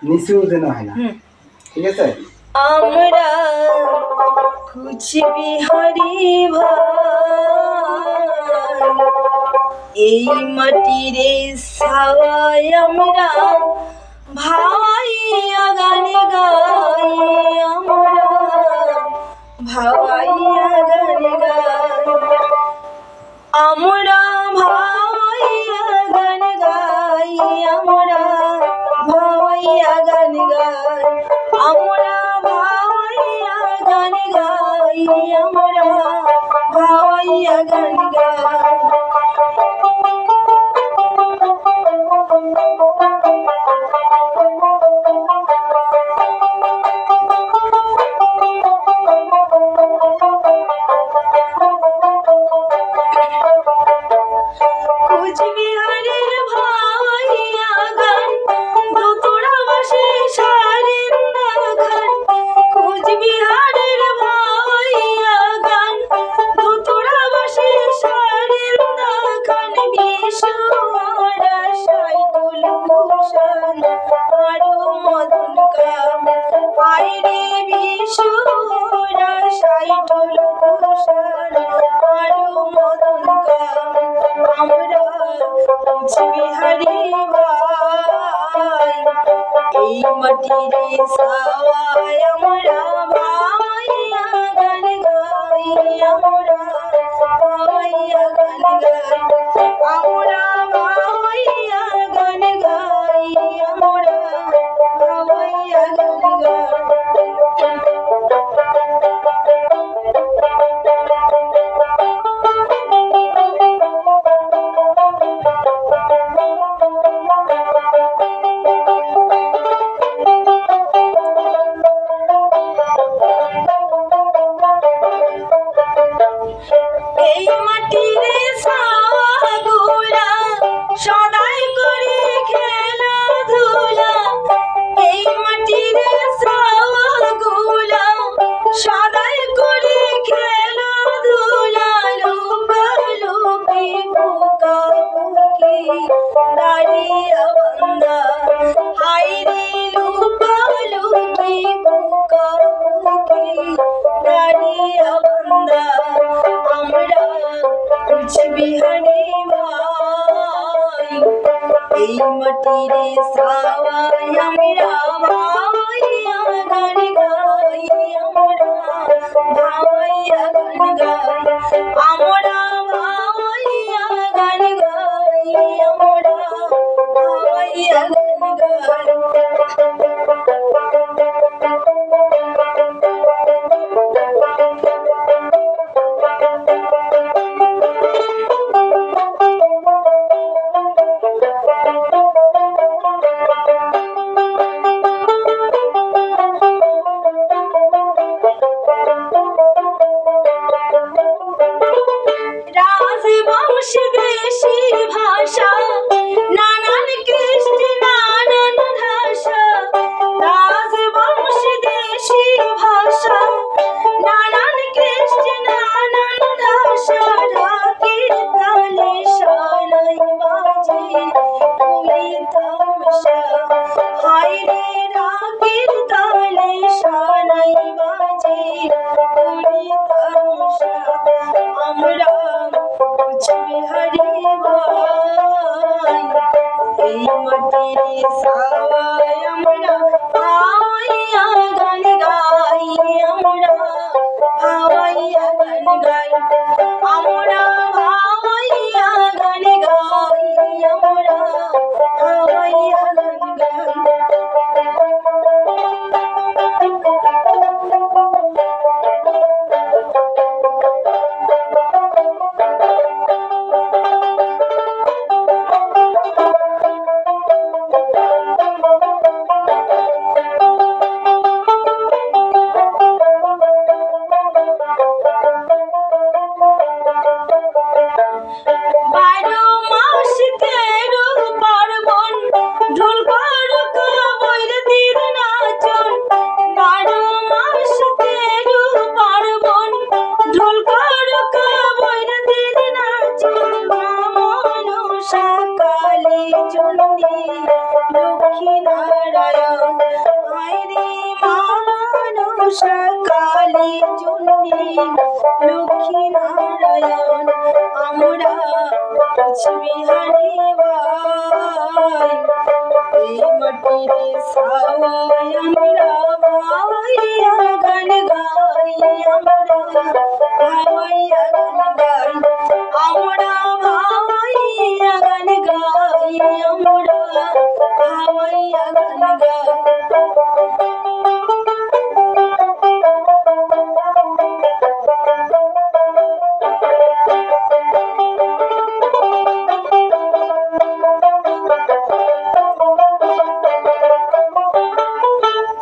নিচু যেন হয় না, ঠিক আছে? আমরা কুচবিহারি ভাই, এই মাটির ছাওয়ায় আমরা ভাওয়াইয়া গান গাই, আমরা ভাওয়াইয়া গান গাই, আমরা ভাওয়াইয়া গান গাই, আমরা ভাওয়াইয়া গান গাই, আমরা ভাওয়াইয়া গান গাই, আমরা ভাওয়াইয়া গান গাই। কুচবিহারের ভাওয়াইয়া গান দোতরা বাসে সারিন্দা খান, কুচবিহারের ভাওয়াইয়া গান দোতরা বাসে সারিন্দা খান, বিশুরা সাইদুল ভূষণ আরো মদন কাম, আইরে বিশুরা সাইদুল ভূষণ আরো মদন কাম, আমরা কুচবিহারি ভাই, এই মাটির ছাওয়ায় আমরা ভাওয়াইয়া গান গাই, আমরা ভাওয়াইয়া গান গাই, আমরা ভাওয়াইয়া গান গাই, আমরা ভাওয়াইয়া গান গাই। এই মাটির ছাওয়াগুলা সদাই করে খেলাধুলা, এই মাটির ছাওয়াগুলা সদাই করে খেলাধুলা, লুকালুকি বুকাবুকি দাঁড়িয়া বান্দা, হায়রে লুকালুকি বুকাবুকি দাঁড়িয়া বান্দা, আমরা কুচবিহারি ভাই, এই মাটির ছাওয়ায় আমরা ভাওয়াইয়া গান গাই, আমরা ভাওয়াইয়া গান গাই, আমরা ভাওয়াইয়া গান গাই, আমরা ভাওয়াইয়া গান গাই। রাজবংশ দেশি ভাষা, নানান কৃষ্টি নানান ভাষা, রাজবংশ দেশি ভাষা, নানান কৃষ্টি নানান ভাষা, ঢাকের তালে সানাই বাজে পুরি তামসা, হায়রে ঢাকের তালে সানাই বাজে পুরি তামসা, আমরা কুচবিহারি ভাই, এই মাটির ছাওয়ায় আমরা ভাওয়াইয়া গান গাই, আমরা ভাওয়াইয়া গান গাই, আমরা ভাওয়াইয়া গান গাই, আমরা ভাওয়াইয়া গান গাই। লক্ষ্মী নারায়ণ আমরা কুচবিহারি ভাই এই মাটির ছাওয়ায় আমরা ভাইয়া গান গাই আমরা ভাইয়া গান গাই আমরা ভাইয়া গান গাই আমরা ভাইয়া গান গাই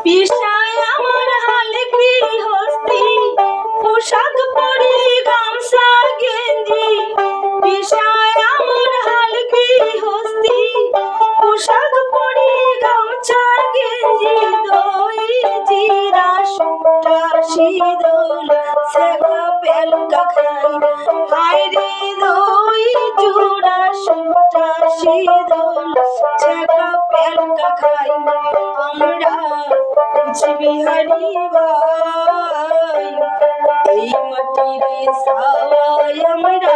পিসায় আমার হাল গৃহস্থী পোশাক পরি গামছা গেঞ্জি পিসায় আমার হাল গৃহস্থী পোশাক পরি গামছা গেঞ্জি দই জিরা শুকটা শীতল সেগা পেলকা খাই হায় রে দই চূড়া শুকটা শীতল সেগা পেলকা খাই আমরা কুচবিহারি ভাই এই মাটির ছাওয়ায় আমরা